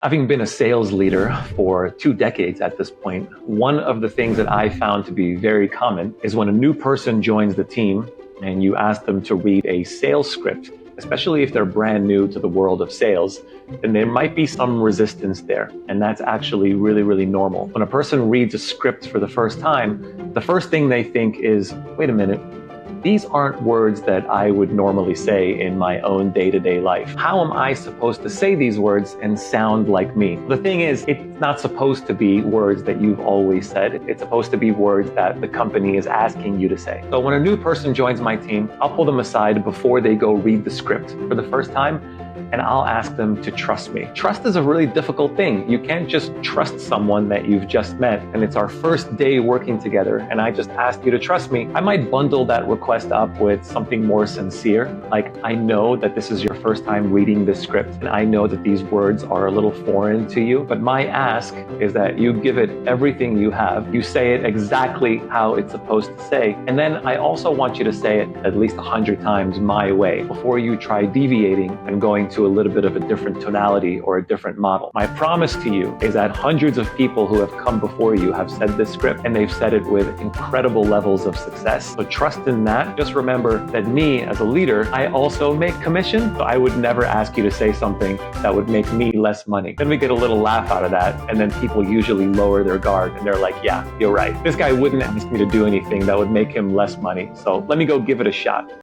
Having been a sales leader for 2 decades at this point, one of the things that I found to be very common is when a new person joins the team and you ask them to read a sales script, especially if they're brand new to the world of sales, then there might be some resistance there. And that's actually really, really normal. When a person reads a script for the first time, the first thing they think is, wait a minute, these aren't words that I would normally say in my own day-to-day life. How am I supposed to say these words and sound like me? The thing is, it's not supposed to be words that you've always said. It's supposed to be words that the company is asking you to say. So when a new person joins my team, I'll pull them aside before they go read the script for the first time, and I'll ask them to trust me. Trust is a really difficult thing. You can't just trust someone that you've just met, and it's our first day working together, and I just asked you to trust me. I might bundle that request up with something more sincere, like, I know that this is your first time reading this script, and I know that these words are a little foreign to you, but my ask is that you give it everything you have. You say it exactly how it's supposed to say, and then I also want you to say it at least 100 times my way before you try deviating and going to a little bit of a different tonality or a different model. My promise to you is that hundreds of people who have come before you have said this script, and they've said it with incredible levels of success. So trust in that. Just remember that me as a leader, I also make commission. So I would never ask you to say something that would make me less money. Then we get a little laugh out of that, and then people usually lower their guard and they're like, yeah, you're right. This guy wouldn't ask me to do anything that would make him less money. So let me go give it a shot.